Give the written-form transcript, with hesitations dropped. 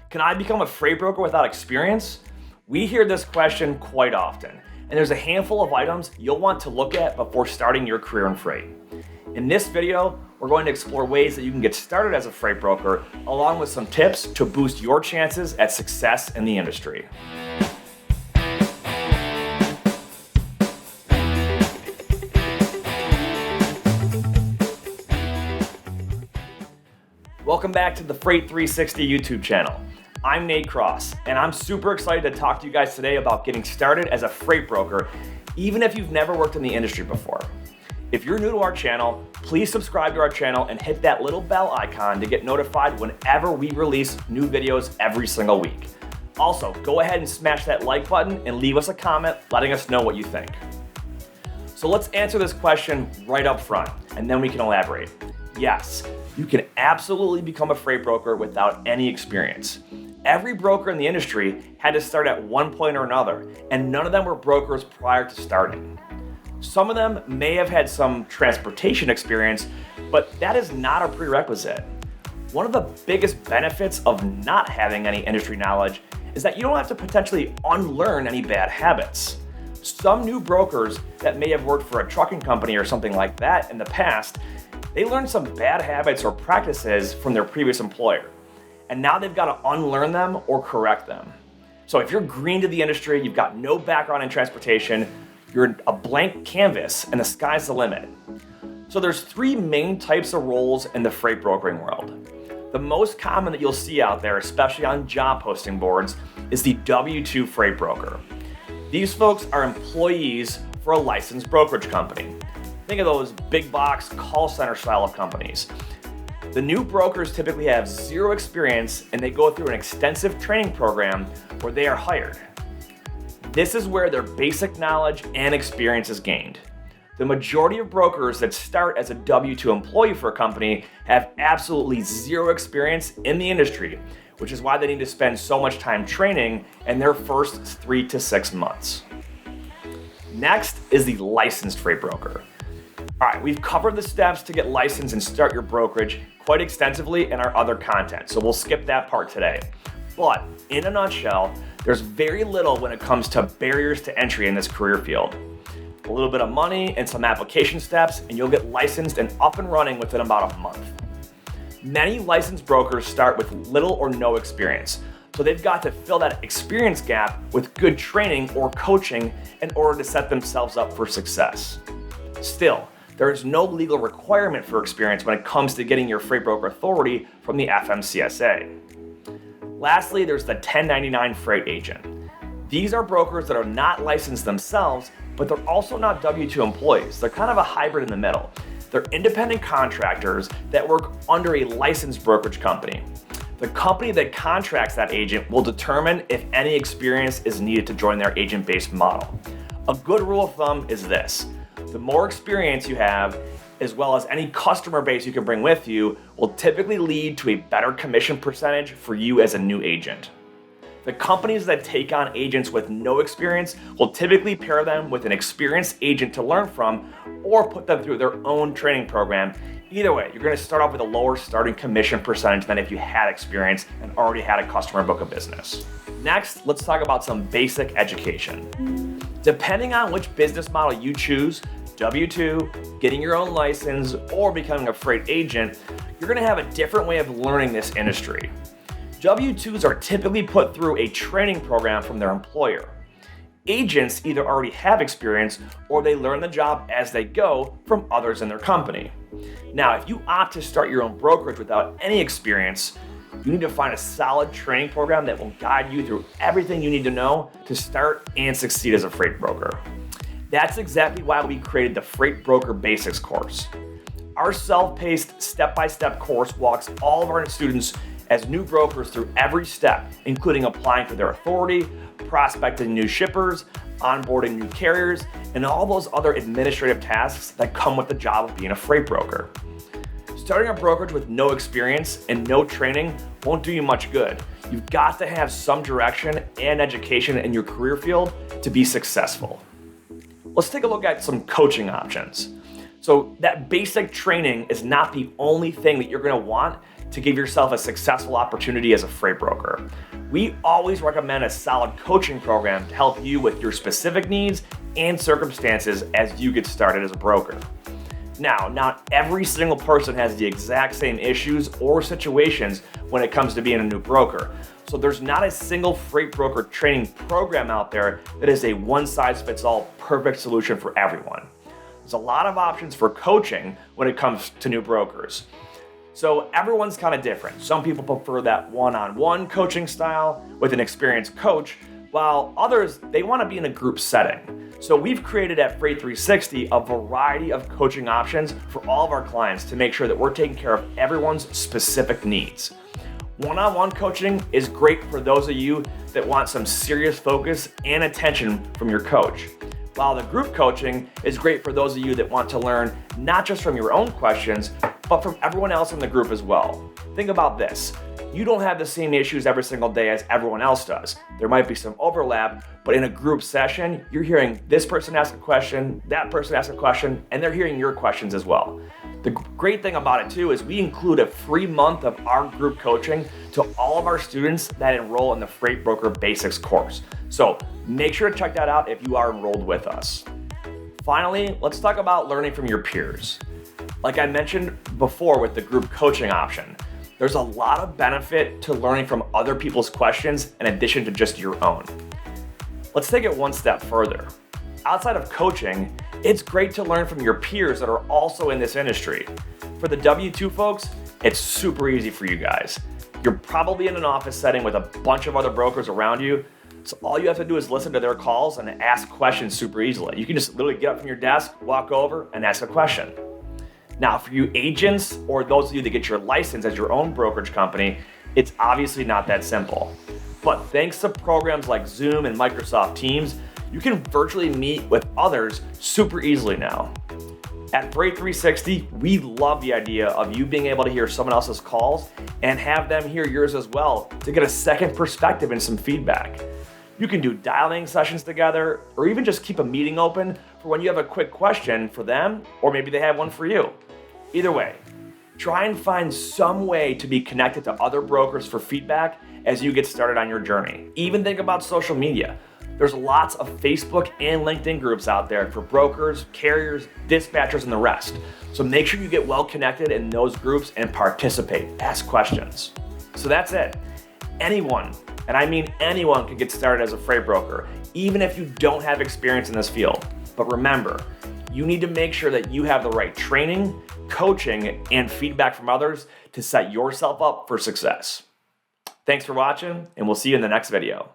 Can I become a freight broker without experience? We hear this question quite often, and there's a handful of items you'll want to look at before starting your career in freight. In this video, we're going to explore ways that you can get started as a freight broker, along with some tips to boost your chances at success in the industry. Welcome back to the Freight 360 YouTube channel. I'm Nate Cross, and I'm super excited to talk to you guys today about getting started as a freight broker, even if you've never worked in the industry before. If you're new to our channel, please subscribe to our channel and hit that little bell icon to get notified whenever we release new videos every single week. Also, go ahead and smash that like button and leave us a comment letting us know what you think. So let's answer this question right up front, and then we can elaborate. Yes, you can absolutely become a freight broker without any experience. Every broker in the industry had to start at one point or another, and none of them were brokers prior to starting. Some of them may have had some transportation experience, but that is not a prerequisite. One of the biggest benefits of not having any industry knowledge is that you don't have to potentially unlearn any bad habits. Some new brokers that may have worked for a trucking company or something like that in the past, they learned some bad habits or practices from their previous employer, and now they've got to unlearn them or correct them. So if you're green to the industry, you've got no background in transportation, you're a blank canvas and the sky's the limit. So there's three main types of roles in the freight brokering world. The most common that you'll see out there, especially on job posting boards, is the W-2 freight broker. These folks are employees for a licensed brokerage company. Think of those big box call center style of companies. The new brokers typically have zero experience and they go through an extensive training program where they are hired. This is where their basic knowledge and experience is gained. The majority of brokers that start as a W-2 employee for a company have absolutely zero experience in the industry, which is why they need to spend so much time training in their first 3 to 6 months. Next is the licensed freight broker. All right, we've covered the steps to get licensed and start your brokerage quite extensively in our other content, so we'll skip that part today. But in a nutshell, there's very little when it comes to barriers to entry in this career field. A little bit of money and some application steps, and you'll get licensed and up and running within about a month. Many licensed brokers start with little or no experience, so they've got to fill that experience gap with good training or coaching in order to set themselves up for success. Still, there is no legal requirement for experience when it comes to getting your freight broker authority from the FMCSA. Lastly, there's the 1099 freight agent. These are brokers that are not licensed themselves, but they're also not W-2 employees. They're kind of a hybrid in the middle. They're independent contractors that work under a licensed brokerage company. The company that contracts that agent will determine if any experience is needed to join their agent-based model. A good rule of thumb is this: the more experience you have, as well as any customer base you can bring with you, will typically lead to a better commission percentage for you as a new agent. The companies that take on agents with no experience will typically pair them with an experienced agent to learn from or put them through their own training program. Either way, you're going to start off with a lower starting commission percentage than if you had experience and already had a customer book of business. Next, let's talk about some basic education. Depending on which business model you choose, W-2, getting your own license, or becoming a freight agent, you're going to have a different way of learning this industry. W-2s are typically put through a training program from their employer. Agents either already have experience or they learn the job as they go from others in their company. Now, if you opt to start your own brokerage without any experience, you need to find a solid training program that will guide you through everything you need to know to start and succeed as a freight broker. That's exactly why we created the Freight Broker Basics course. Our self-paced, step-by-step course walks all of our students as new brokers through every step, including applying for their authority, prospecting new shippers, onboarding new carriers, and all those other administrative tasks that come with the job of being a freight broker. Starting a brokerage with no experience and no training won't do you much good. You've got to have some direction and education in your career field to be successful. Let's take a look at some coaching options. So that basic training is not the only thing that you're going to want to give yourself a successful opportunity as a freight broker. We always recommend a solid coaching program to help you with your specific needs and circumstances as you get started as a broker. Now, not every single person has the exact same issues or situations when it comes to being a new broker. So there's not a single freight broker training program out there that is a one-size-fits-all perfect solution for everyone. There's a lot of options for coaching when it comes to new brokers. So everyone's kind of different. Some people prefer that one-on-one coaching style with an experienced coach, while others, they want to be in a group setting. So we've created at Freight 360 a variety of coaching options for all of our clients to make sure that we're taking care of everyone's specific needs. One-on-one coaching is great for those of you that want some serious focus and attention from your coach, while the group coaching is great for those of you that want to learn not just from your own questions, but from everyone else in the group as well. Think about this. You don't have the same issues every single day as everyone else does. There might be some overlap, but in a group session, you're hearing this person ask a question, that person ask a question, and they're hearing your questions as well. The great thing about it too is we include a free month of our group coaching to all of our students that enroll in the Freight Broker Basics course. So make sure to check that out if you are enrolled with us. Finally, let's talk about learning from your peers. Like I mentioned before with the group coaching option, there's a lot of benefit to learning from other people's questions in addition to just your own. Let's take it one step further. Outside of coaching, it's great to learn from your peers that are also in this industry. For the W-2 folks, it's super easy for you guys. You're probably in an office setting with a bunch of other brokers around you, so all you have to do is listen to their calls and ask questions super easily. You can just literally get up from your desk, walk over, and ask a question. Now, for you agents or those of you that get your license as your own brokerage company, it's obviously not that simple. But thanks to programs like Zoom and Microsoft Teams, you can virtually meet with others super easily now. At Freight 360, we love the idea of you being able to hear someone else's calls and have them hear yours as well to get a second perspective and some feedback. You can do dialing sessions together or even just keep a meeting open for when you have a quick question for them or maybe they have one for you. Either way, try and find some way to be connected to other brokers for feedback as you get started on your journey. Even think about social media. There's lots of Facebook and LinkedIn groups out there for brokers, carriers, dispatchers, and the rest. So make sure you get well connected in those groups and participate, ask questions. So that's it. Anyone, and I mean anyone, can get started as a freight broker, even if you don't have experience in this field. But remember, you need to make sure that you have the right training, coaching, and feedback from others to set yourself up for success. Thanks for watching, and we'll see you in the next video.